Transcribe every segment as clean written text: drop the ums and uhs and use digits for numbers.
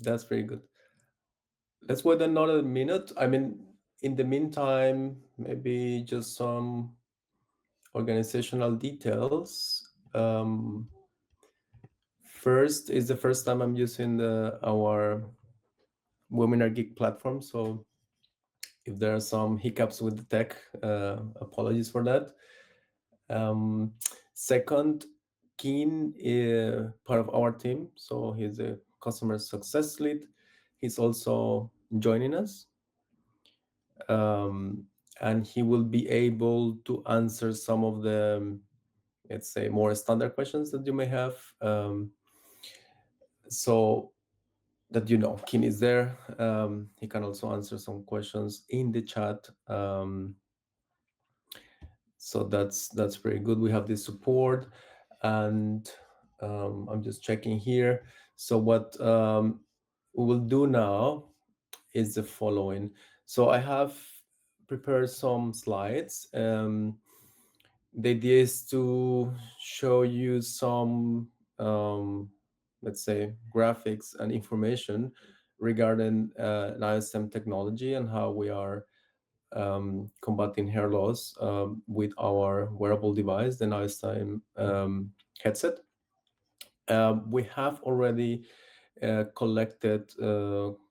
That's very good. Let's wait another minute. I mean, in the meantime, maybe just some organizational details. First is the first time I'm using our Webinar Geek platform. So if there are some hiccups with the tech, apologies for that. Um, Second, Keen is part of our team. So he's a customer success lead. He's also joining us. Um, and he will be able to answer some of the, let's say, more standard questions that you may have. So that Kim is there. He can also answer some questions in the chat. So that's very good. We have this support, and I'm just checking here. So what we will do now is the following. So I have prepared some slides. The idea is to show you some, let's say, graphics and information regarding niostem technology and how we are combating hair loss with our wearable device, the niostem headset. We have already collected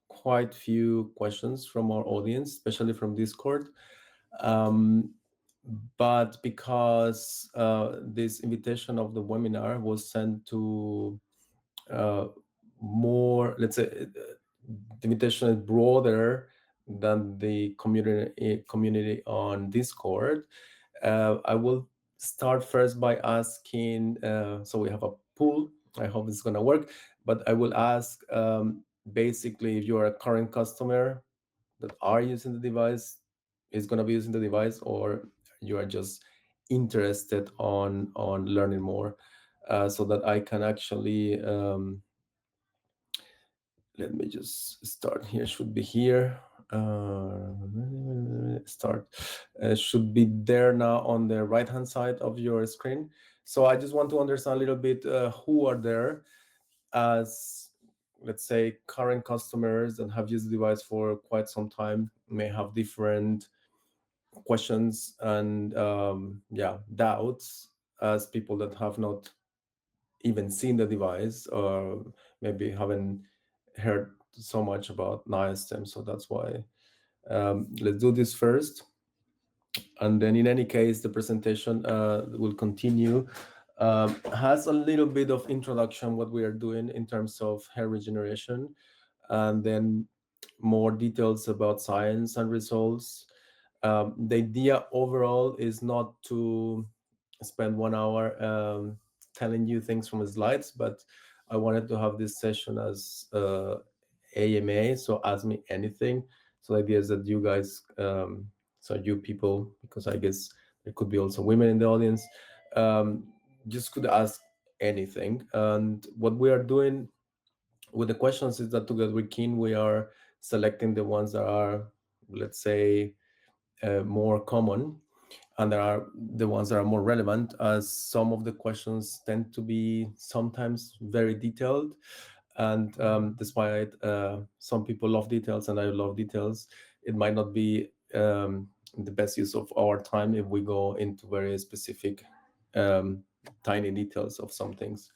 quite few questions from our audience, especially from Discord. But because this invitation of the webinar was sent to more, let's say, the invitation is broader than the community on Discord. I will start first by asking, so we have a pool. I hope it's going to work, but I will ask basically if you are a current customer that are using the device, is going to be using the device, or you are just interested on learning more, so that I can actually let me just start here. Should be here. Start should be there now on the right hand side of your screen. So I just want to understand a little bit who are there as, let's say, current customers that have used the device for quite some time, may have different questions and doubts, as people that have not even seen the device or maybe haven't heard so much about niostem. So that's why let's do this first, and then in any case the presentation will continue. Has a little bit of introduction what we are doing in terms of hair regeneration, and then more details about science and results. The idea overall is not to spend 1 hour telling you things from the slides, but I wanted to have this session as AMA, so ask me anything. So the idea is that you guys, so you people, because I guess there could be also women in the audience, just could ask anything. And what we are doing with the questions is that together with Keen, we are selecting the ones that are, let's say, more common, and there are the ones that are more relevant, as some of the questions tend to be sometimes very detailed. And despite some people love details and I love details, it might not be the best use of our time if we go into very specific tiny details of some things.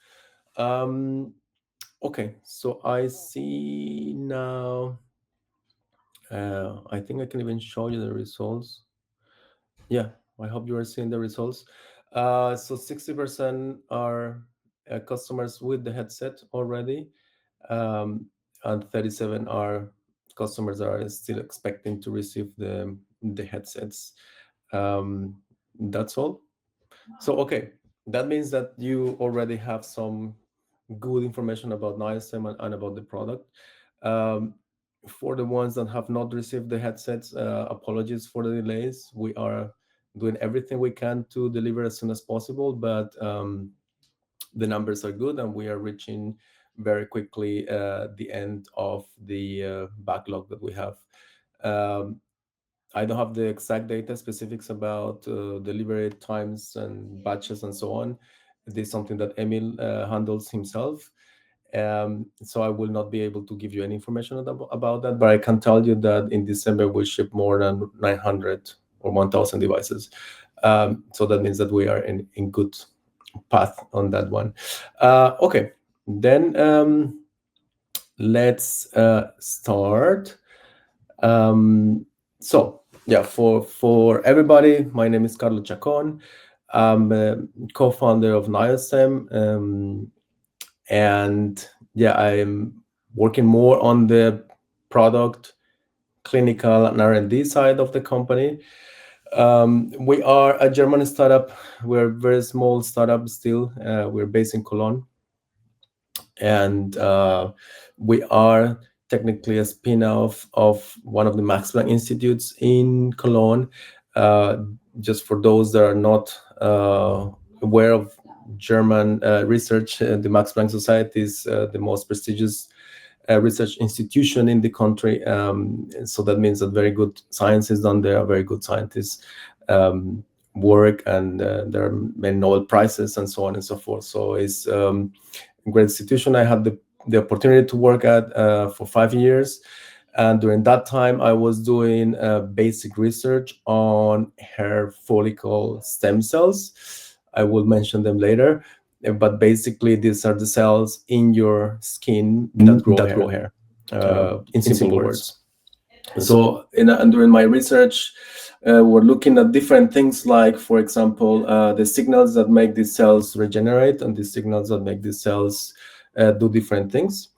Okay, so I see now, I think I can even show you the results. Yeah, I hope you are seeing the results. So 60% are customers with the headset already, and 37 are customers that are still expecting to receive the headsets. That's all. So okay, that means that you already have some good information about niostem and about the product. Um, for the ones that have not received the headsets, apologies for the delays. We are doing everything we can to deliver as soon as possible, but the numbers are good and we are reaching very quickly the end of the backlog that we have. Um, I don't have the exact data specifics about delivery times and batches and so on. This is something that Emil handles himself. So I will not be able to give you any information about that, but I can tell you that in December we ship more than 900 or 1,000 devices. So that means that we are in good path on that one. Okay, then let's start. So yeah, for everybody, my name is Carlos Chacón. I'm a co-founder of niostem, and yeah, I'm working more on the product, clinical, and R&D side of the company. We are a German startup. We're a very small startup still. We're based in Cologne, and we are technically a spin-off of one of the Max Planck Institutes in Cologne. Just for those that are not aware of German research, the Max Planck Society is the most prestigious research institution in the country. So that means that very good science is done there, very good scientists work, and there are many Nobel Prizes and so on and so forth. So it's a great institution. I had the opportunity to work at for 5 years. And during that time, I was doing basic research on hair follicle stem cells. I will mention them later. But basically, these are the cells in your skin that grow hair, in simple words. So and during my research, we're looking at different things like, for example, the signals that make these cells regenerate and the signals that make these cells do different things.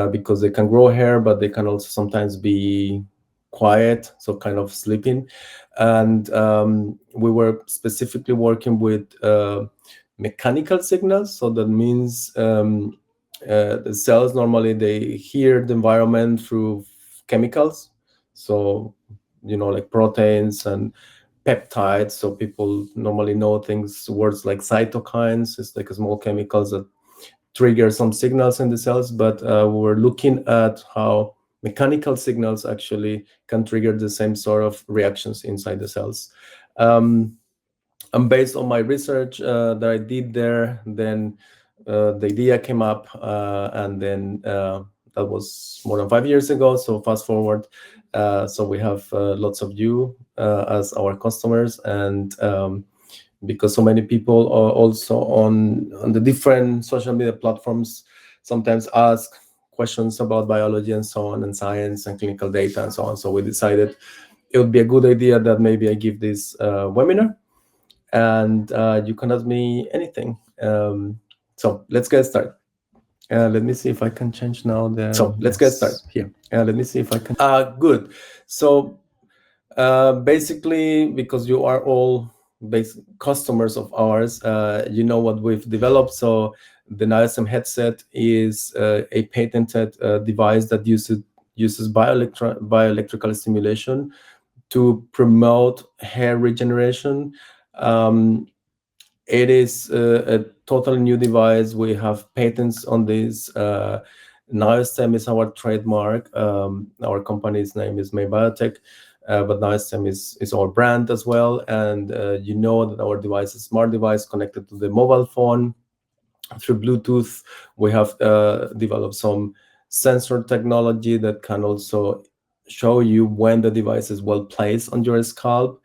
Because they can grow hair, but they can also sometimes be quiet, so kind of sleeping. And we were specifically working with mechanical signals. So that means the cells normally they hear the environment through chemicals. So, like proteins and peptides. So people normally know words like cytokines. It's like a small chemicals that trigger some signals in the cells, but we're looking at how mechanical signals actually can trigger the same sort of reactions inside the cells. And based on my research that I did there, then the idea came up, and then that was more than 5 years ago. So fast forward, so we have lots of you as our customers, and because so many people are also on the different social media platforms sometimes ask questions about biology and so on, and science and clinical data and so on. So we decided it would be a good idea that maybe I give this webinar, and you can ask me anything. So let's get started. Let me see if I can change now. Let's get started here. Let me see if I can. Good. So basically, because you are all customers of ours, you know what we've developed. So the niostem headset is a patented device that uses bioelectrical stimulation to promote hair regeneration. It is a totally new device. We have patents on this. Niostem is our trademark. Our company's name is May Biotech, but Niostem is our brand as well. And you know that our device is a smart device connected to the mobile phone through Bluetooth. We have developed some sensor technology that can also show you when the device is well placed on your scalp.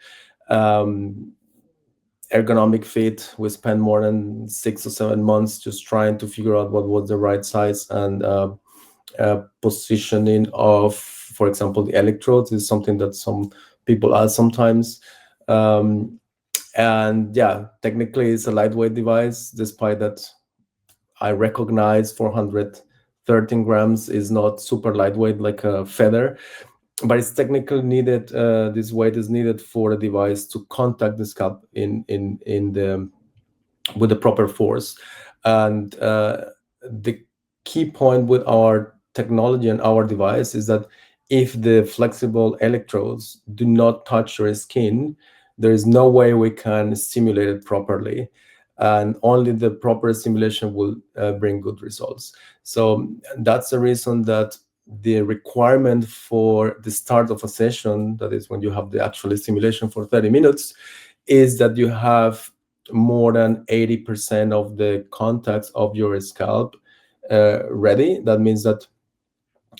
Ergonomic fit. We spent more than 6 or 7 months just trying to figure out what was the right size and positioning of, for example, the electrodes is something that some people ask sometimes. And yeah, technically it's a lightweight device, despite that I recognize 413 grams is not super lightweight like a feather, but it's technically needed. This weight is needed for the device to contact the scalp with the proper force. And the key point with our technology and our device is that if the flexible electrodes do not touch your skin, there is no way we can stimulate it properly, and only the proper stimulation will bring good results. So that's the reason that the requirement for the start of a session, that is when you have the actual stimulation for 30 minutes, is that you have more than 80% of the contacts of your scalp ready. That means that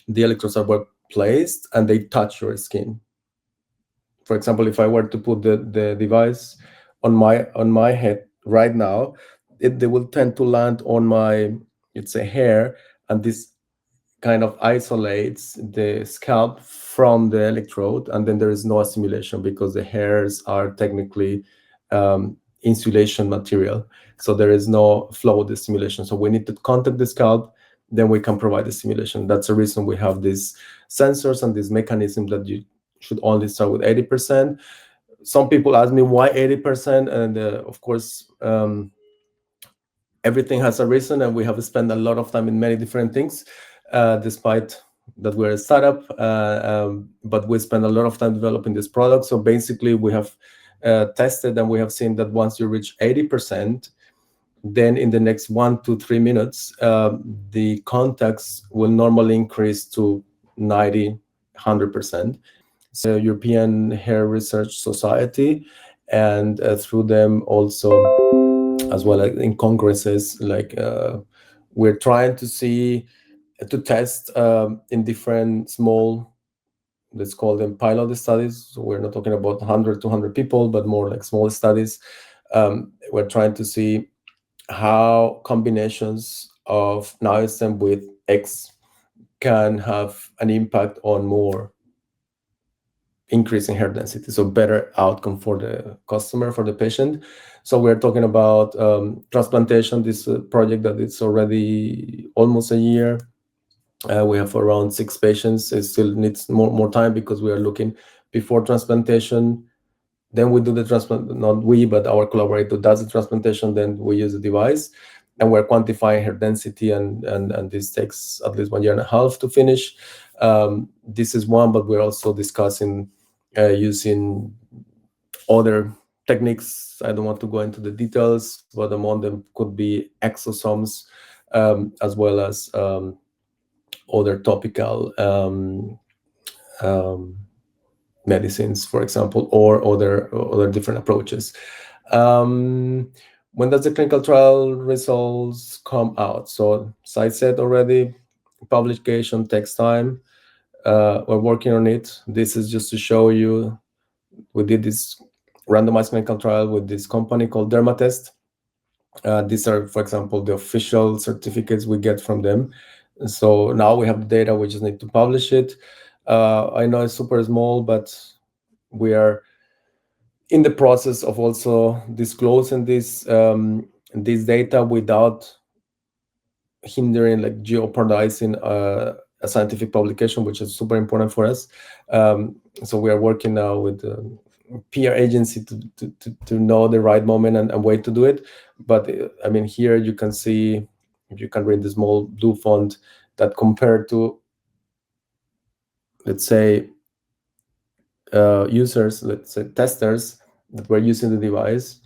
the electrodes are well placed and they touch your skin. For example, if I were to put the device on my head right now, they will tend to land on my, let's say, hair, and this kind of isolates the scalp from the electrode, and then there is no assimilation because the hairs are technically insulation material, so there is no flow of the stimulation. So we need to contact the scalp, then we can provide the stimulation. That's the reason we have these sensors and this mechanism that you should only start with 80%. Some people ask me why 80%, and of course, everything has a reason, and we have spent a lot of time in many different things, despite that we're a startup, but we spend a lot of time developing this product. So basically, we have tested, and we have seen that once you reach 80%, then in the next 1 to 3 minutes, the contacts will normally increase to 90, 100%. So European Hair Research Society, and through them also, as well as in congresses, like we're trying to test in different small, let's call them pilot studies. So we're not talking about 100, 200 people, but more like small studies. We're trying to see how combinations of niostem with X can have an impact on more increasing hair density, so better outcome for the customer, for the patient. So we're talking about transplantation, this project that it's already almost a year. We have around 6 patients. It still needs more time because we are looking before transplantation. Then we do the transplant, not we, but our collaborator does the transplantation. Then we use the device, and we're quantifying hair density, and this takes at least 1.5 years to finish. This is one, but we're also discussing using other techniques. I don't want to go into the details, but among them could be exosomes, as well as other topical medicines, for example, or other different approaches. When does the clinical trial results come out? So as I said already, publication takes time. We're working on it. This is just to show you, we did this randomized clinical trial with this company called Dermatest. These are, for example, the official certificates we get from them. So now we have the data, we just need to publish it. I know it's super small, but we are in the process of also disclosing this data without hindering, like jeopardizing a scientific publication, which is super important for us. So we are working now with PR agency to know the right moment and way to do it. But I mean, here you can see, if you can read the small blue font, that compared to, let's say, users, let's say testers that were using the device,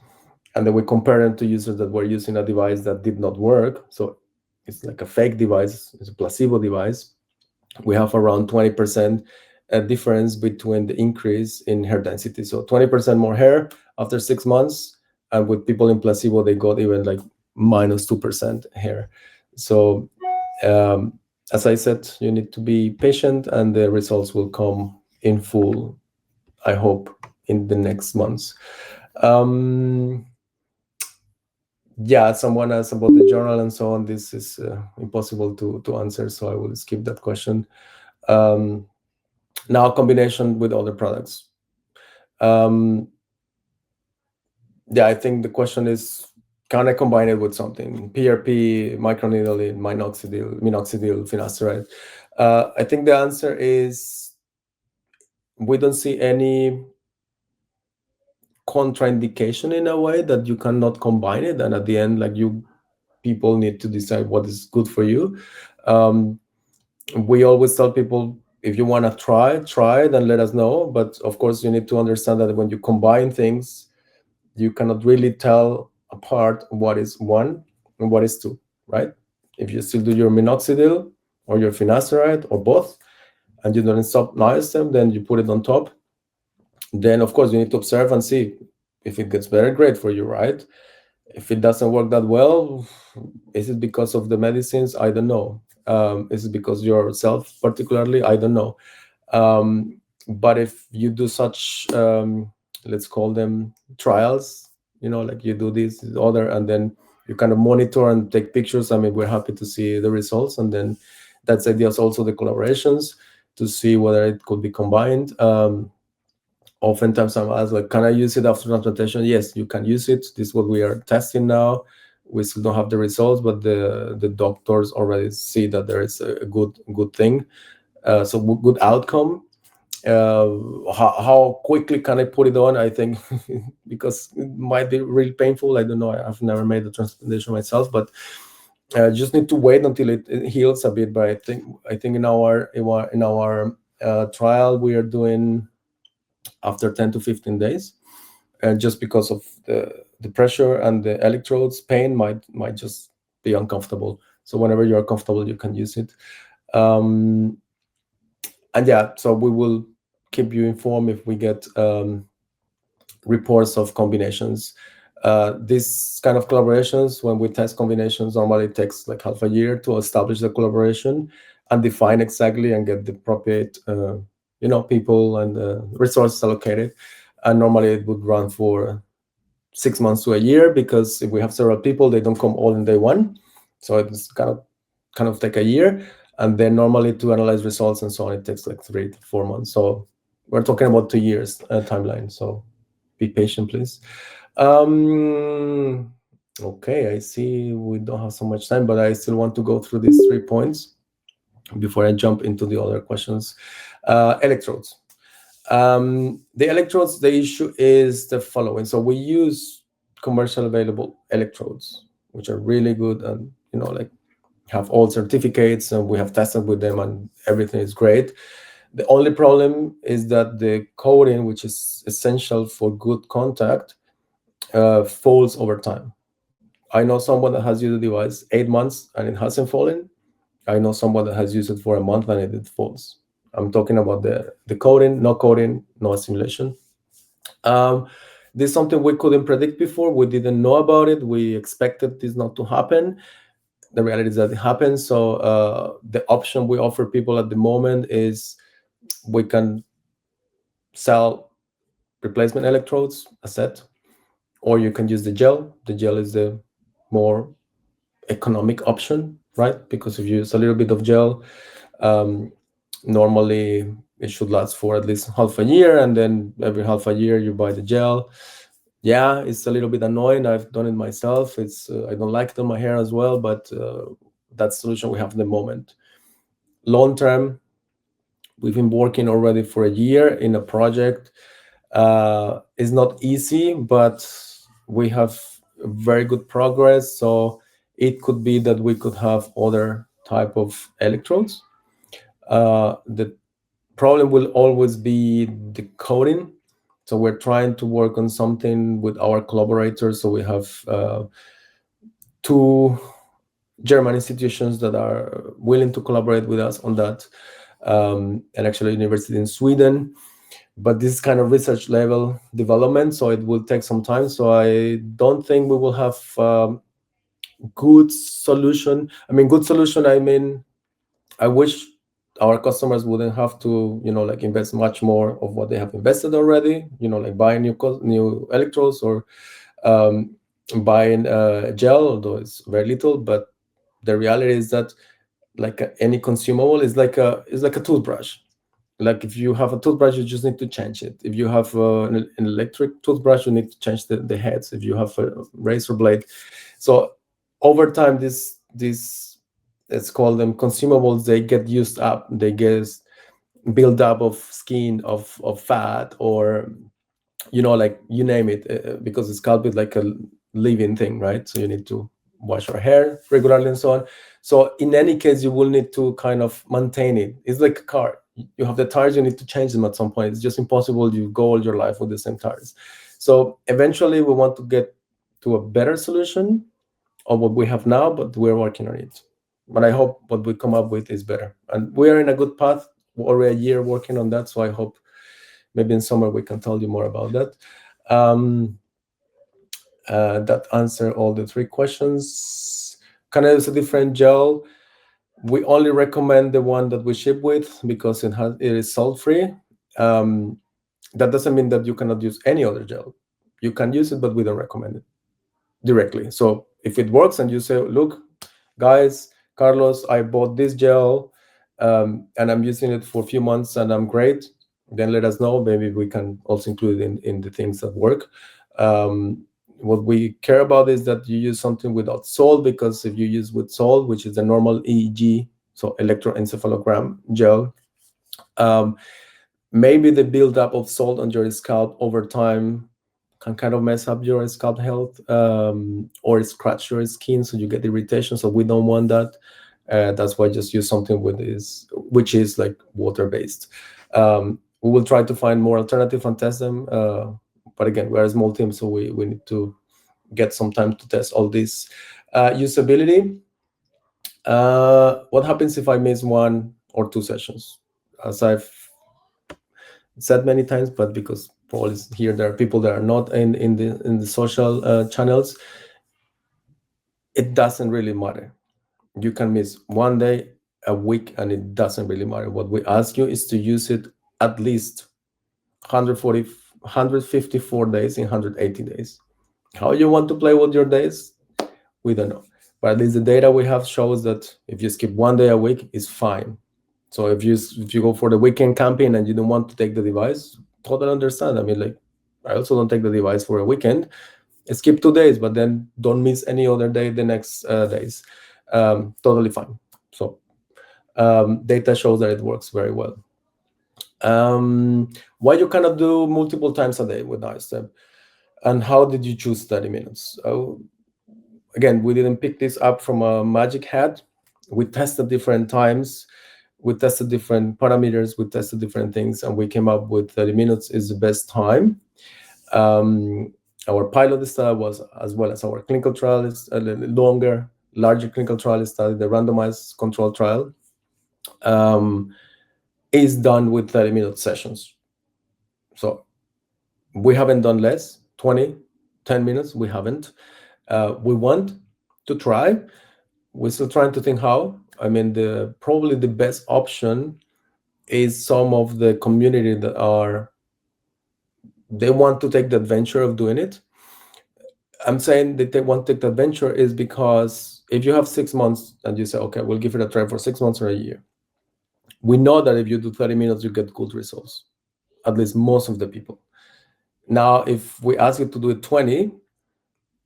and then we compare them to users that were using a device that did not work. So it's like a fake device, it's a placebo device. We have around 20% difference between the increase in hair density. So 20% more hair after 6 months, and with people in placebo, they got even like minus 2% hair. So as I said, you need to be patient, and the results will come in full, I hope, in the next months. Yeah, someone asked about the journal and so on. This is impossible to answer, so I will skip that question. Now, combination with other products. Yeah, I think the question is, can I combine it with something? PRP, microneedling, minoxidil, finasteride. I think the answer is we don't see any contraindication in a way that you cannot combine it, and at the end, like, people need to decide what is good for you. We always tell people, if you want to try it and let us know. But of course, you need to understand that when you combine things, you cannot really tell apart what is one and what is two, right? If you still do your minoxidil or your finasteride or both, and you don't stop niostem, then you put it on top. Then of course you need to observe and see if it gets better, great for you, right? If it doesn't work that well, is it because of the medicines? I don't know. Is it because yourself particularly? I don't know. But if you do such, let's call them trials, like you do this other, and then you kind of monitor and take pictures. I mean, we're happy to see the results, and then that's ideas also the collaborations to see whether it could be combined. Oftentimes I'm asked, like, can I use it after transplantation? Yes, you can use it. This is what we are testing now. We still don't have the results, but the doctors already see that there is a good thing. So good outcome. uh, how quickly can I put it on? I think because it might be really painful. I don't know. I've never made a transplantation myself, but just need to wait until it heals a bit. But I think in our trial we are doing after 10 to 15 days, just because of the pressure and the electrodes. Pain might just be uncomfortable. So whenever you're comfortable, you can use it. Um, and yeah, so we will keep you informed if we get reports of combinations. This kind of collaborations, when we test combinations, normally it takes like half a year to establish the collaboration and define exactly and get the appropriate people and resources allocated. And normally it would run for 6 months to a year, because if we have several people, they don't come all in day one. So it's kind of take a year. And then normally to analyze results and so on, it takes like 3 to 4 months. So we're talking about 2 years timeline. So be patient, please. Um, okay, I see we don't have so much time, but I still want to go through these 3 points before I jump into the other questions. Electrodes. The electrodes, the issue is the following. So we use commercial available electrodes, which are really good, and like have all certificates, and we have tested with them and everything is great. The only problem is that the coating, which is essential for good contact, falls over time. I know someone that has used the device 8 months and it hasn't fallen. I know someone that has used it for a month and it falls. I'm talking about the coating, no assimilation. Um, this is something we couldn't predict before. We didn't know about it. We expected this not to happen. The reality is that it happens. So the option we offer people at the moment is we can sell replacement electrodes, a set, or you can use the gel. The gel is the more economic option, right? Because if you use a little bit of gel, um, normally it should last for at least half a year, and then every half a year you buy the gel. Yeah, it's a little bit annoying. I've done it myself. It's I don't like it on my hair as well, but that's the solution we have at the moment. Long term, we've been working already for a year in a project. It's not easy, but we have very good progress. So it could be that we could have other type of electrodes. The problem will always be the coding. So we're trying to work on something with our collaborators. So we have two German institutions that are willing to collaborate with us on that, and actually a university in Sweden. But this is kind of research level development, so it will take some time. So I don't think we will have good solution. Good solution. I wish our customers wouldn't have to, like invest much more of what they have invested already. Like buying new electrodes or buying gel, although it's very little. But the reality is that, like any consumable, is like a toothbrush. Like if you have a toothbrush, you just need to change it. If you have an electric toothbrush, you need to change the heads. If you have a razor blade, so over time, this let's call them consumables, they get used up. They get build up of skin, of fat, or like you name it, because the scalp is like a living thing, right? So you need to wash your hair regularly and so on. So in any case, you will need to kind of maintain it. It's like a car. You have the tires, you need to change them at some point. It's just impossible you go all your life with the same tires. So eventually we want to get to a better solution of what we have now, but we're working on it. But I hope what we come up with is better, and we are in a good path. We're already a year working on that, so I hope maybe in summer we can tell you more about that. Um, That answer all the three questions. Can I use a different gel? We only recommend the one that we ship with because it is salt free. Um, that doesn't mean that you cannot use any other gel. You can use it, but we don't recommend it directly. So if it works and you say, look, guys, Carlos, I bought this gel and I'm using it for a few months and I'm great, then let us know. Maybe we can also include it in the things that work. What we care about is that you use something without salt, because if you use with salt, which is the normal EEG, so electroencephalogram gel, um, maybe the buildup of salt on your scalp over time can kind of mess up your scalp health, or scratch your skin, so you get irritation. So we don't want that. That's why just use something with this, which is like water based. We will try to find more alternative and test them. But again, we're a small team, so we need to get some time to test all this. Usability. What happens if I miss 1 or 2 sessions? As I've said many times, but because probably here there are people that are not in the social channels, it doesn't really matter. You can miss 1 day, a week, and it doesn't really matter. What we ask you is to use it at least 140, 154 days in 180 days. How you want to play with your days, we don't know. But at least the data we have shows that if you skip 1 day a week, it's fine. So if you go for the weekend camping and you don't want to take the device, totally understand. I mean, like, I also don't take the device for a weekend. Skip 2 days, but then don't miss any other day the next days. Totally fine. So data shows that it works very well. Why you cannot do multiple times a day with niostem, and how did you choose 30 minutes? Again, we didn't pick this up from a magic hat. We tested different times. We tested different parameters. We tested different things, and we came up with 30 minutes is the best time. Our pilot study was, as well as our clinical trial, is a little longer, larger clinical trial study, the randomized control trial, is done with 30-minute sessions. So we haven't done less, 20, 10 minutes, we haven't. We want to try. We're still trying to think how. I mean, probably the best option is some of the community that they want to take the adventure of doing it. I'm saying that they want to take the adventure is because if you have 6 months and you say, okay, we'll give it a try for 6 months or a year, we know that if you do 30 minutes, you get good results, at least most of the people. Now, if we ask you to do it 20,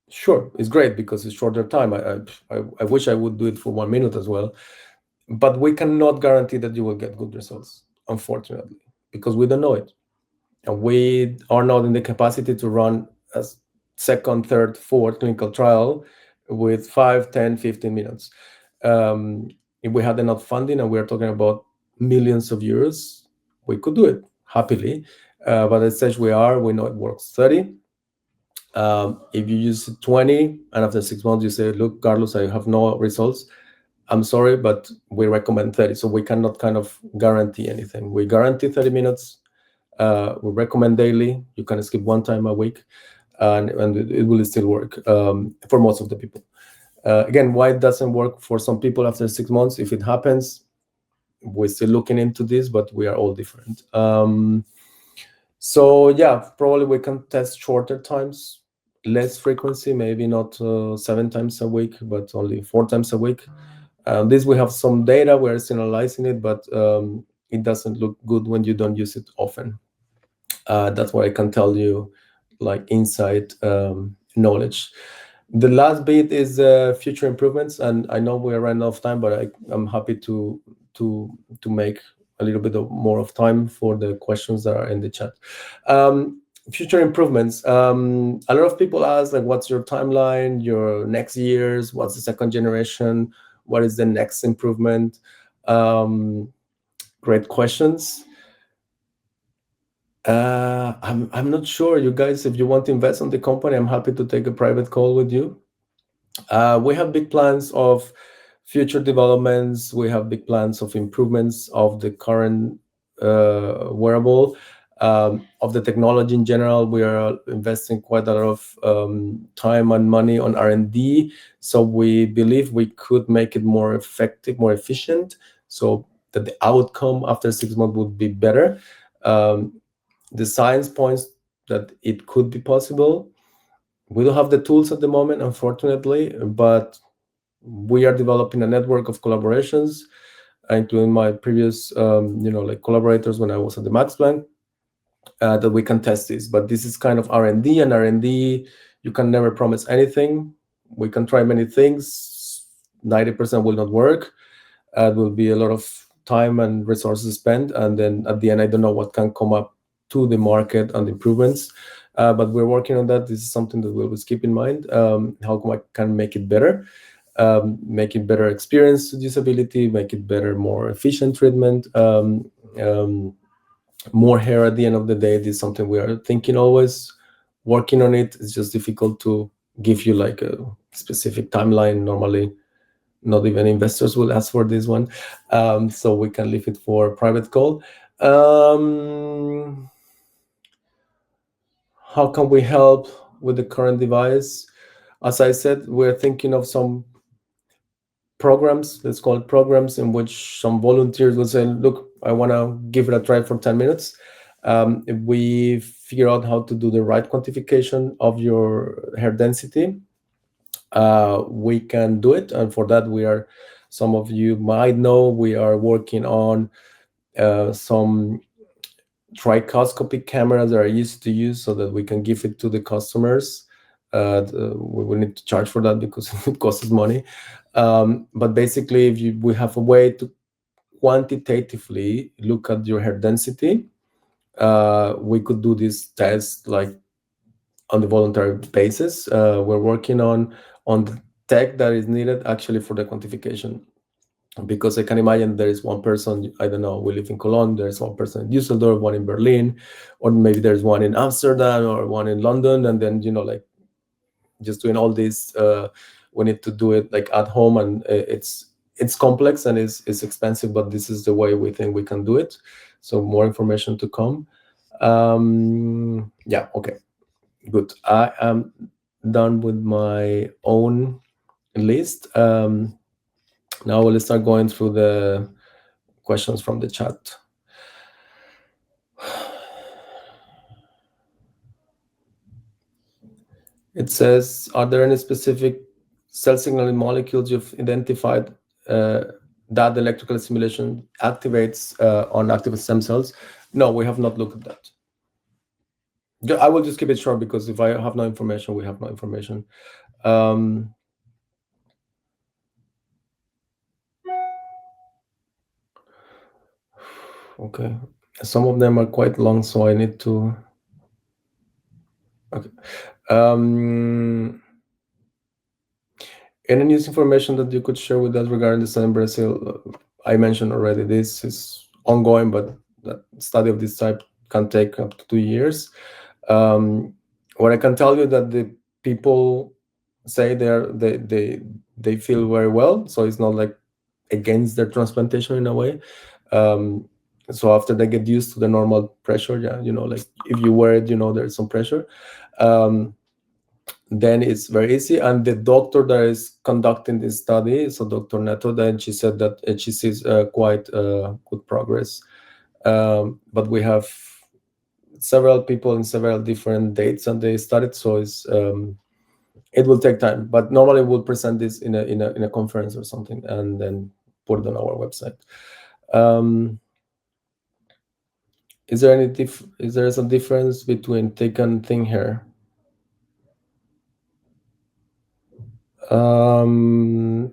sure, it's great because it's shorter time. I wish I would do it for 1 minute as well, but we cannot guarantee that you will get good results, unfortunately, because we don't know it. And we are not in the capacity to run a second, third, fourth clinical trial with 5, 10, 15 minutes. If we had enough funding, and we're talking about millions of euros, we could do it happily. But at the stage we know it works 30. If you use 20 and after 6 months you say, look, Carlos, I have no results, I'm sorry, but we recommend 30. So we cannot kind of guarantee anything. We guarantee 30 minutes. We recommend daily. You can skip 1 time a week, and it will still work for most of the people. Again, why it doesn't work for some people after 6 months, if it happens, we're still looking into this, but we are all different. So yeah, probably we can test shorter times, less frequency, maybe not 7 times a week, but only 4 times a week. This we have some data, we're still analyzing it, but it doesn't look good when you don't use it often. That's what I can tell you, like inside knowledge. The last bit is future improvements, and I know we're running out of time, but I'm happy to make a little bit more of time for the questions that are in the chat. Future improvements. A lot of people ask, like, what's your timeline, your next years, what's the second generation, what is the next improvement? Great questions. I'm not sure, you guys, if you want to invest on the company, I'm happy to take a private call with you. We have big plans of future developments. We have big plans of improvements of the current wearable. of the technology in general. We are investing quite a lot of time and money on R&D. So we believe we could make it more effective, more efficient, so that the outcome after 6 months would be better. The science points that it could be possible. We don't have the tools at the moment, unfortunately, but we are developing a network of collaborations, including my previous, like collaborators when I was at the Max Planck, that we can test this. But this is kind of R&D, and R&D, you can never promise anything. We can try many things. 90% will not work. It will be a lot of time and resources spent, and then at the end, I don't know what can come up to the market and improvements. But we're working on that. This is something that we always keep in mind. How I can make it better, make it better experience usability, make it better, more efficient treatment. More hair at the end of the day. This is something we are thinking, always working on it. It's just difficult to give you like a specific timeline. Normally, not even investors will ask for this one, so we can leave it for private call. How can we help with the current device? As I said, we're thinking of some programs, let's call it programs, in which some volunteers will say, look, I want to give it a try for 10 minutes. If we figure out how to do the right quantification of your hair density, we can do it. And for that, some of you might know, we are working on some trichoscopic cameras that are easy to use, so that we can give it to the customers. We will need to charge for that because it costs money. But basically, if we have a way to quantitatively look at your hair density, we could do this test like on the voluntary basis. We're working on the tech that is needed actually for the quantification, because I can imagine there is one person, I don't know, we live in Cologne, there's one person in Düsseldorf, one in Berlin, or maybe there's one in Amsterdam or one in London, and then like just doing all this, we need to do it like at home, and it's complex and it's expensive, but this is the way we think we can do it. So more information to come. Yeah, okay, good. I am done with my own list. Now we'll start going through the questions from the chat. It says, are there any specific cell signaling molecules you've identified that the electrical stimulation activates on active stem cells? No, we have not looked at that. I will just keep it short, because if I have no information, we have no information. Okay, some of them are quite long, so I need to. Okay. Any news information that you could share with us regarding the study in Brazil? I mentioned already, this is ongoing, but the study of this type can take up to 2 years. What I can tell you that the people say they feel very well, so it's not like against their transplantation in a way. So after they get used to the normal pressure, yeah, like if you wear it, there's some pressure. Then it's very easy. And the doctor that is conducting this study, so Dr. Neto, then she said that she sees quite good progress. But we have several people in several different dates and they started, so it will take time. But normally we'll present this in a conference or something, and then put it on our website. Is there some difference between thick and thin hair? I'm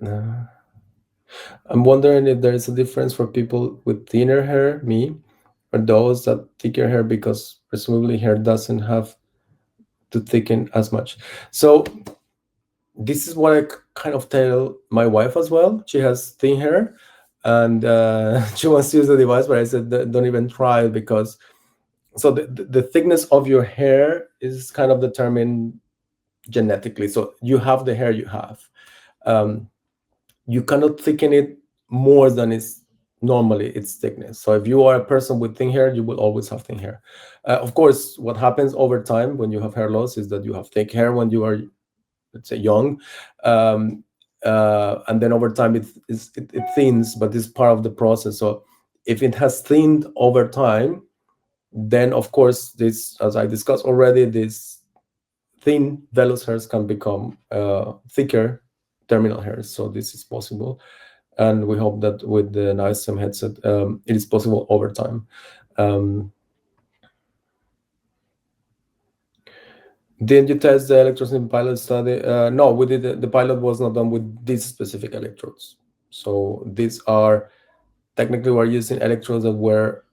wondering if there is a difference for people with thinner hair, me, or those that thicker hair, because presumably hair doesn't have to thicken as much. So this is what I kind of tell my wife as well. She has thin hair, and she wants to use the device, but I said, don't even try, because so the thickness of your hair is kind of determined genetically. So you have the hair you have. You cannot thicken it more than is normally it's thickness. So if you are a person with thin hair, you will always have thin hair. Of course, what happens over time when you have hair loss is that you have thick hair when you are, let's say, young, um, and then over time it thins, but this is part of the process. So if it has thinned over time, then of course this, as I discussed already, this thin vellus hairs can become thicker terminal hairs. So this is possible, and we hope that with the niostem headset, it is possible over time. Did you test the electrodes in pilot study? No, we did. The pilot was not done with these specific electrodes. So these are technically, we're using electrodes that were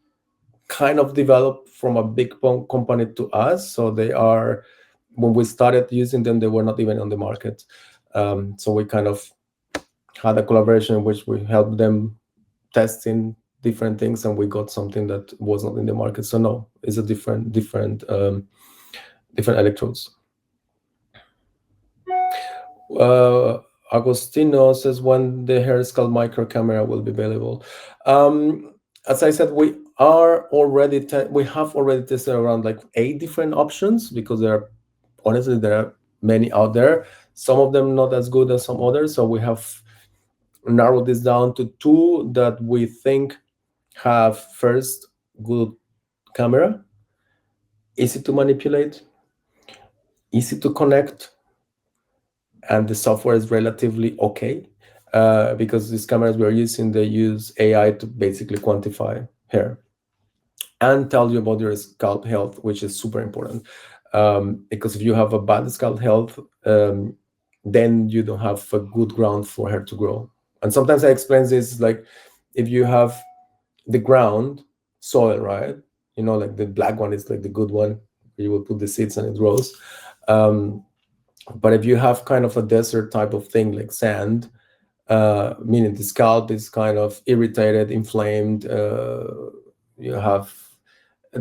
kind of developed from a big company to us. So they are, when we started using them, they were not even on the market. So we kind of had a collaboration in which we helped them testing different things, and we got something that was not in the market. So no, it's a different electrodes. Agostino says when the hair scalp micro camera will be available. As I said, we have already tested around like 8 different options, because there are many out there. Some of them not as good as some others. So we have narrowed this down to 2 that we think have, first, good camera, easy to manipulate, easy to connect, and the software is relatively okay, because these cameras we're using, they use AI to basically quantify hair and tell you about your scalp health, which is super important. Because if you have a bad scalp health, then you don't have a good ground for hair to grow. And sometimes I explain this like, if you have the ground soil, right? Like the black one is like the good one. You will put the seeds and it grows. But if you have kind of a desert type of thing, like sand, meaning the scalp is kind of irritated, inflamed, you have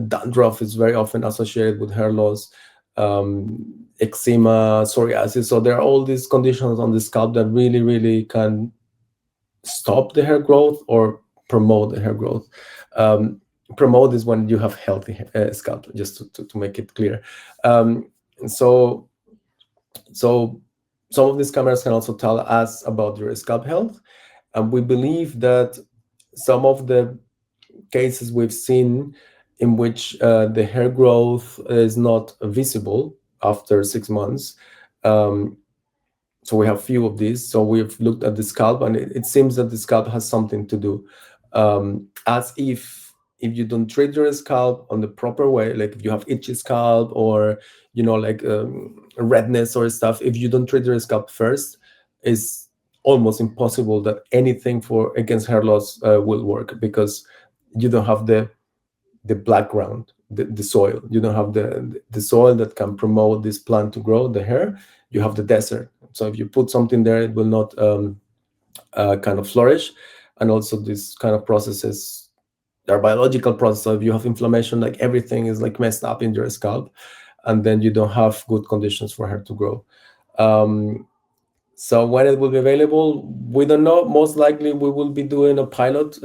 dandruff is very often associated with hair loss, eczema, psoriasis. So there are all these conditions on the scalp that really, really can stop the hair growth or promote the hair growth. Promote is when you have healthy scalp, just to make it clear. So some of these cameras can also tell us about your scalp health. And we believe that some of the cases we've seen in which the hair growth is not visible after 6 months. So we have few of these. So we've looked at the scalp, and it seems that the scalp has something to do. As if you don't treat your scalp on the proper way, like if you have itchy scalp or like redness or stuff, if you don't treat your scalp first, it's almost impossible that anything against hair loss will work, because you don't have the black ground, the soil. You don't have the soil that can promote this plant to grow the hair. You have the desert. So if you put something there, it will not kind of flourish. And also these kind of processes, they're biological processes. So if you have inflammation, like everything is like messed up in your scalp, and then you don't have good conditions for hair to grow. So when it will be available, we don't know. Most likely we will be doing a pilot,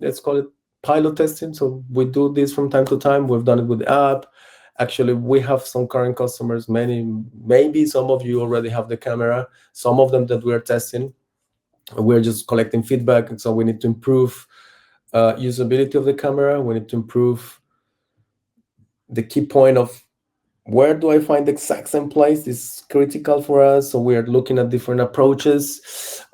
let's call it pilot testing. So we do this from time to time. We've done it with the app. Actually, we have some current customers, maybe some of you already have the camera, some of them that we're testing. We're just collecting feedback. And so we need to improve usability of the camera. We need to improve the key point of where do I find the exact same place is critical for us. So we are looking at different approaches.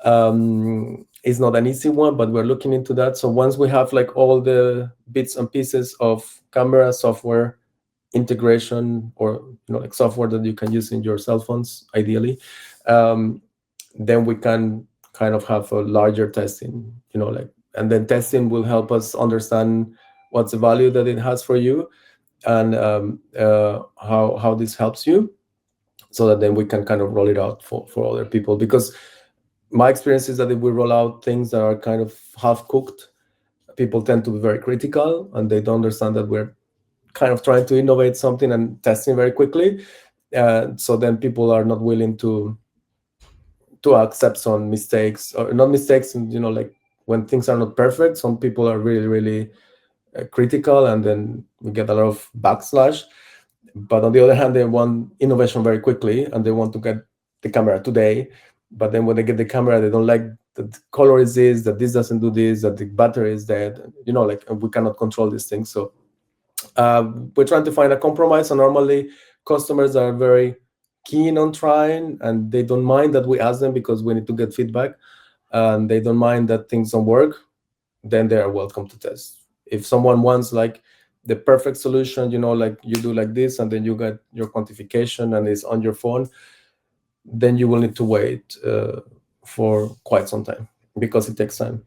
It's not an easy one, but we're looking into that. So once we have like all the bits and pieces of camera software integration, or like software that you can use in your cell phones, ideally, then we can kind of have a larger testing, and then testing will help us understand what's the value that it has for you, and how this helps you, so that then we can kind of roll it out for other people. Because my experience is that if we roll out things that are kind of half cooked, people tend to be very critical, and they don't understand that we're kind of trying to innovate something and testing very quickly. So then people are not willing to accept some mistakes, or not mistakes, like when things are not perfect, some people are really, really critical, and then we get a lot of backslash. But on the other hand, they want innovation very quickly, and they want to get the camera today. But then when they get the camera, they don't like that the color is this, that this doesn't do this, that the battery is dead. Like, we cannot control these things. So we're trying to find a compromise. And normally customers are very keen on trying, and they don't mind that we ask them, because we need to get feedback, and they don't mind that things don't work. Then they are welcome to test. If someone wants like the perfect solution, like you do like this, and then you get your quantification and it's on your phone, then you will need to wait for quite some time, because it takes time.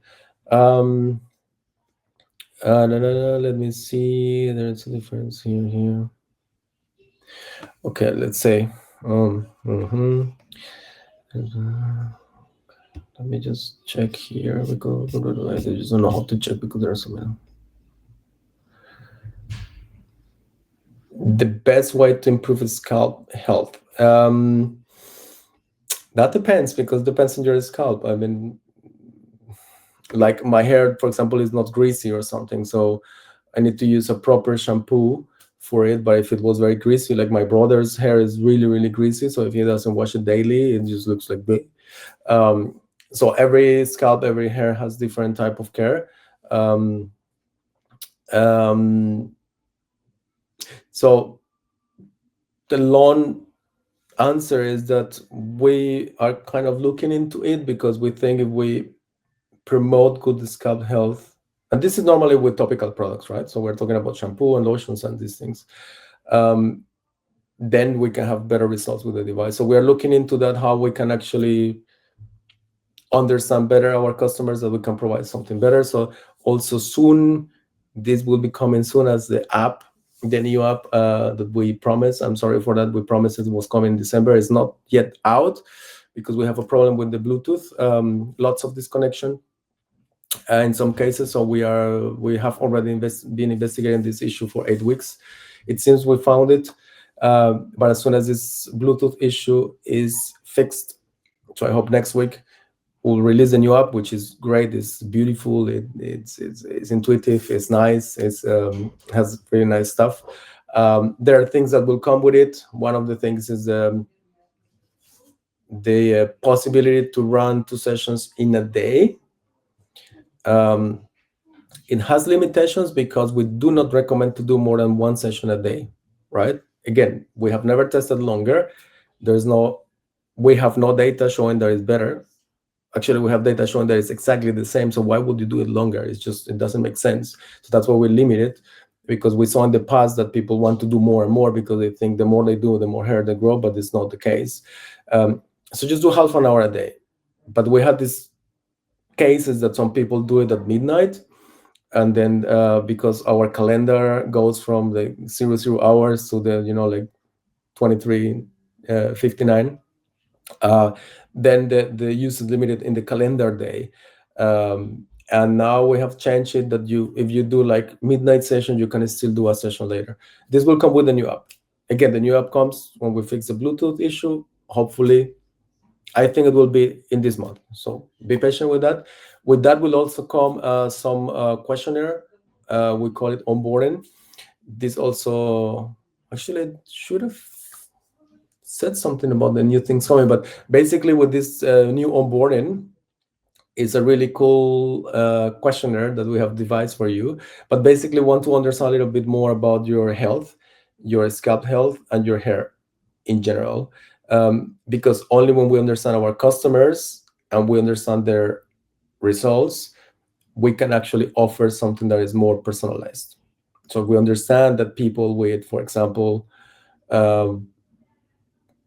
Let me see. There's a difference here. Okay, let's say. Let me just check here, because I just don't know how to check, because there are so many. The best way to improve scalp health. That depends, because it depends on your scalp. I mean, like my hair, for example, is not greasy or something, so I need to use a proper shampoo for it. But if it was very greasy, like my brother's hair is really, really greasy, so if he doesn't wash it daily, it just looks like bleh. So every scalp, every hair has different type of care. So the long answer is that we are kind of looking into it, because we think if we promote good scalp health, and this is normally with topical products, right? So we're talking about shampoo and lotions and these things. Then we can have better results with the device. So we are looking into that, how we can actually understand better our customers, that we can provide something better. So also soon, this will be coming soon as the new app that we promised. I'm sorry for that. We promised it was coming in December. It's not yet out, because we have a problem with the Bluetooth, lots of disconnection in some cases. So we have already been investigating this issue for 8 weeks. It seems we found it, but as soon as this Bluetooth issue is fixed, so I hope next week we'll release a new app, which is great. It's beautiful. It's intuitive. It's nice. It's has very nice stuff. There are things that will come with it. One of the things is the possibility to run 2 sessions in a day. It has limitations, because we do not recommend to do more than 1 session a day, right? Again, we have never tested longer. We have no data showing that it's better. Actually, we have data showing that it's exactly the same. So why would you do it longer? It doesn't make sense. So that's why we limit it, because we saw in the past that people want to do more and more, because they think the more they do, the more hair they grow, but it's not the case. So just do half an hour a day. But we had these cases that some people do it at midnight, and then because our calendar goes from the 00 hours to the like 23:59, then the use is limited in the calendar day. And now we have changed it that if you do like midnight session, you can still do a session later. This will come with the new app. Again, the new app comes when we fix the Bluetooth issue. Hopefully, I think it will be in this month. So be patient with that. With that will also come some questionnaire. We call it onboarding. This also, actually, I should have said something about the new things coming, but basically with this new onboarding, it's a really cool questionnaire that we have devised for you. But basically want to understand a little bit more about your health, your scalp health, and your hair in general. Because only when we understand our customers and we understand their results, we can actually offer something that is more personalized. So we understand that people with, for example,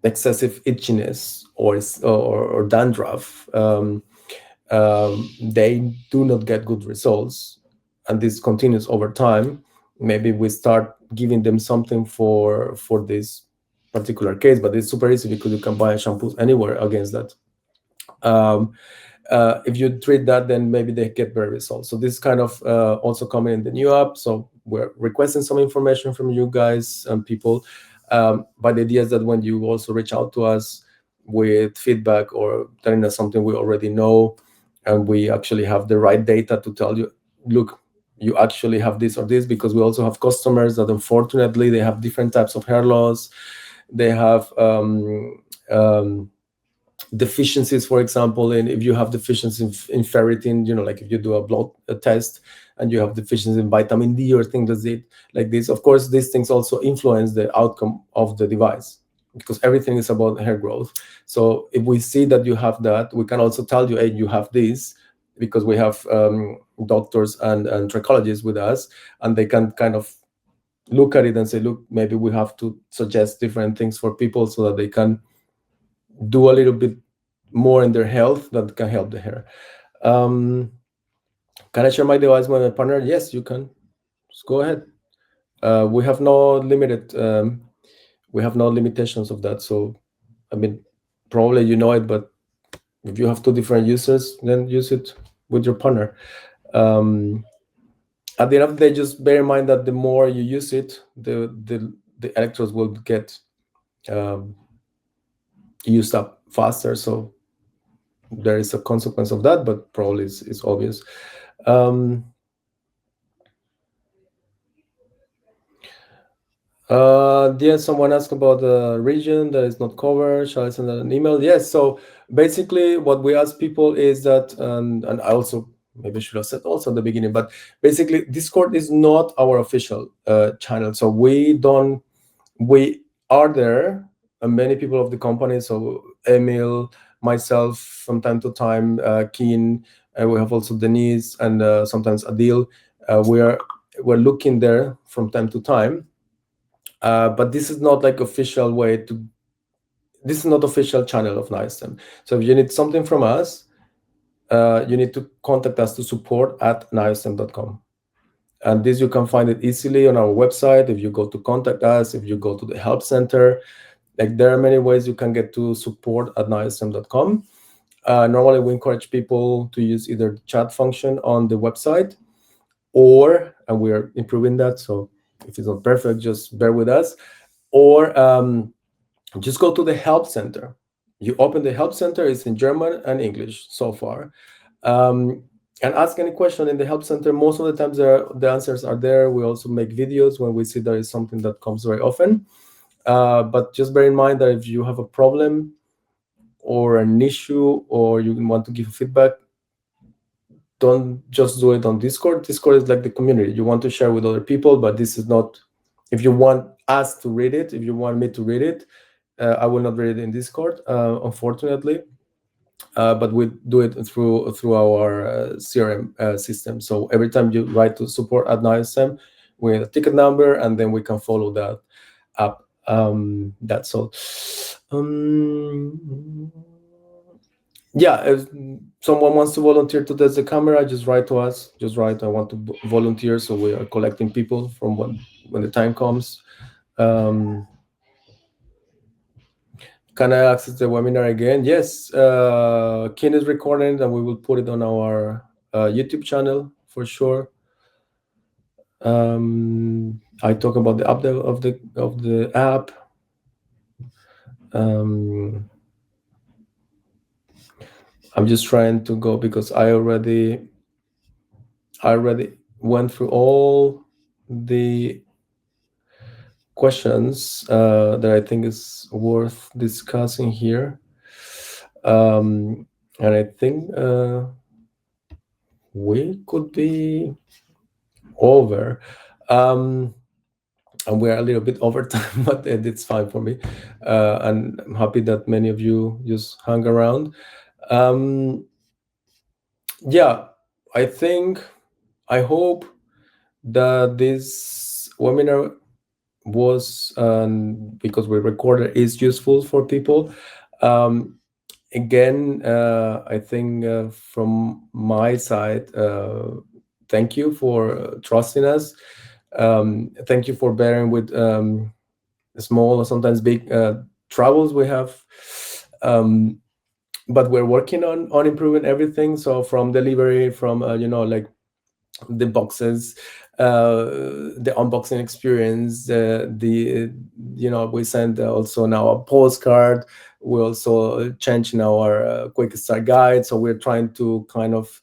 excessive itchiness or dandruff, they do not get good results, and this continues over time. Maybe we start giving them something for this particular case, but it's super easy, because you can buy shampoos anywhere against that. If you treat that, then maybe they get better results. So this is kind of also coming in the new app. So we're requesting some information from you guys and people. But the idea is that when you also reach out to us with feedback or telling us something we already know, and we actually have the right data to tell you, look, you actually have this or this, because we also have customers that unfortunately they have different types of hair loss. They have deficiencies, for example, and if you have deficiency in ferritin, like if you do a test and you have deficiency in vitamin D or things like this, of course these things also influence the outcome of the device, because everything is about hair growth. So if we see that you have that, we can also tell you, hey, you have this, because we have doctors and trichologists with us, and they can kind of look at it and say, look, maybe we have to suggest different things for people so that they can do a little bit more in their health that can help the hair. Can I share my device with my partner? Yes, you can. Just go ahead. We have no limitations of that. So, I mean, probably you know it, but if you have two different users, then use it with your partner. At the end of the day, just bear in mind that the more you use it, the electrodes will get used up faster. So there is a consequence of that, but probably it's obvious. Yes, someone asked about the region that is not covered. Shall I send an email? Yes. So basically, what we ask people is that, and I also maybe should have said also at the beginning, but basically, Discord is not our official channel. So we are there, and many people of the company. So Emil, myself, from time to time, Keen, we have also Denise, and sometimes Adil. We're looking there from time to time. But this is not like official way to. This is not official channel of niostem. So if you need something from us, you need to contact us to support@niostem.com. And this you can find it easily on our website. If you go to contact us, if you go to the help center, like there are many ways you can get to support@niostem.com. Normally, we encourage people to use either the chat function on the website, and we are improving that. So if it's not perfect, just bear with us. Or just go to the help center. You open the help center, it's in German and English so far. And ask any question in the help center. Most of the times the answers are there. We also make videos when we see there is something that comes very often. But just bear in mind that if you have a problem or an issue, or you want to give feedback, don't just do it on Discord. Discord is like the community. You want to share with other people, but this is not. If you want us to read it, if you want me to read it, I will not read it in Discord, unfortunately. But we do it through our CRM system. So every time you write to support@niostem, we have a ticket number, and then we can follow that up. That's all. Yeah, if someone wants to volunteer to test the camera, just write to us. Just write, I want to volunteer. So we are collecting people from when the time comes. Can I access the webinar again? Yes, Ken is recording, and we will put it on our YouTube channel for sure. I talk about the update of the app. I'm just trying to go because I already went through all the questions that I think is worth discussing here. And I think we could be over. And we're a little bit over time, but it's fine for me. And I'm happy that many of you just hung around. Yeah, I hope that this webinar was, because we recorded, is useful for people. Again, I think from my side, thank you for trusting us. Thank you for bearing with small or sometimes big troubles we have. But we're working on improving everything. So from delivery, from like the boxes, the unboxing experience, the we send also now a postcard. We also changing our quick start guide, so we're trying to kind of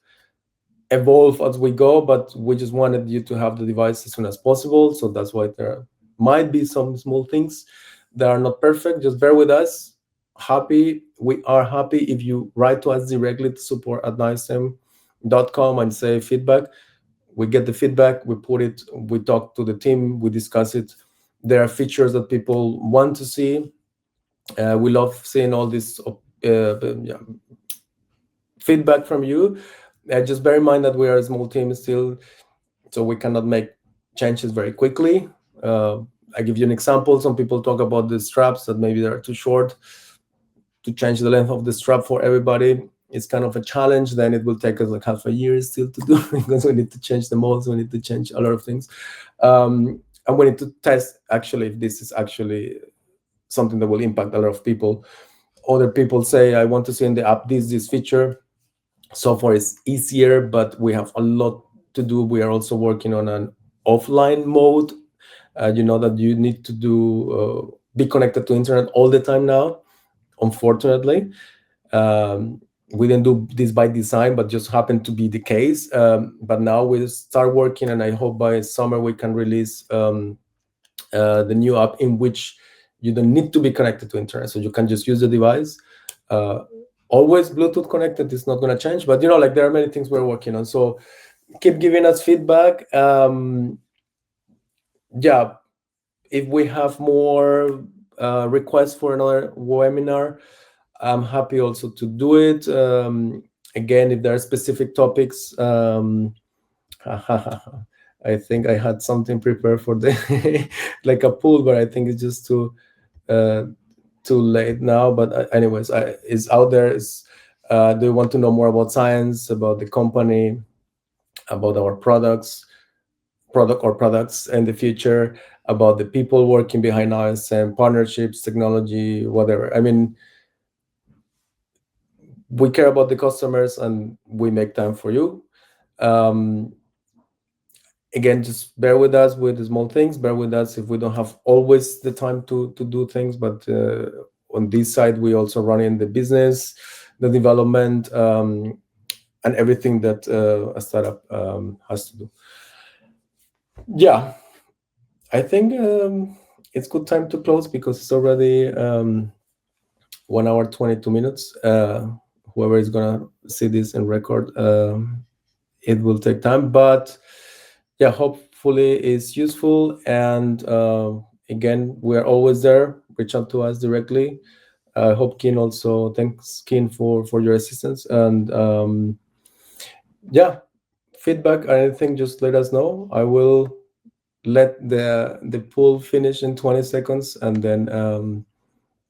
evolve as we go, but we just wanted you to have the device as soon as possible. So that's why there might be some small things that are not perfect. Just bear with us. We are happy if you write to us directly to support@niostem.com and say feedback. We get the feedback, we put it, we talk to the team, we discuss it. There are features that people want to see. We love seeing all this yeah, feedback from you. Just bear in mind that we are a small team still, so we cannot make changes very quickly. I give you an example. Some people talk about the straps that maybe they're too short. To change the length of the strap for everybody, it's kind of a challenge. Then it will take us like half a year still to do because we need to change the molds, we need to change a lot of things. And we need to test actually if this is actually something that will impact a lot of people. Other people say, I want to see in the app this feature. So far it's easier, but we have a lot to do. We are also working on an offline mode. You know that you need to be connected to internet all the time now, unfortunately. We didn't do this by design, but just happened to be the case. But now we start working, and I hope by summer we can release the new app in which you don't need to be connected to internet, so you can just use the device. Always Bluetooth connected is not going to change, but like there are many things we're working on. So keep giving us feedback. Yeah, if we have more requests for another webinar, I'm happy also to do it. Again, if there are specific topics, I think I had something prepared for the like a pool, but I think it's just too late now. But anyways, it's out there. Do you want to know more about science, about the company, about our products in the future, about the people working behind us, and partnerships, technology, whatever? I mean, we care about the customers and we make time for you. Again, just bear with us with the small things. Bear with us if we don't have always the time to do things, but on this side, we also run in the business, the development, and everything that a startup has to do. Yeah, I think it's good time to close because it's already 1 hour 22 minutes. Whoever is gonna see this in record, it will take time, but yeah, hopefully it's useful. And again, we're always there. Reach out to us directly. I hope Keen also, thanks Keen for your assistance. And yeah, feedback or anything, just let us know. I will let the poll finish in 20 seconds, and then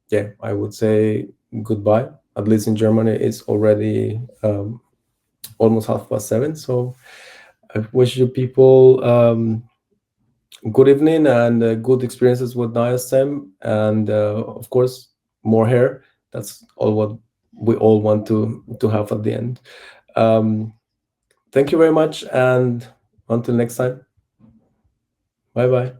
yeah, I would say goodbye. At least in Germany, it's already almost 7:30. So I wish you people good evening and good experiences with niostem, and of course more hair. That's all what we all want to have at the end. Thank you very much, and until next time, bye bye.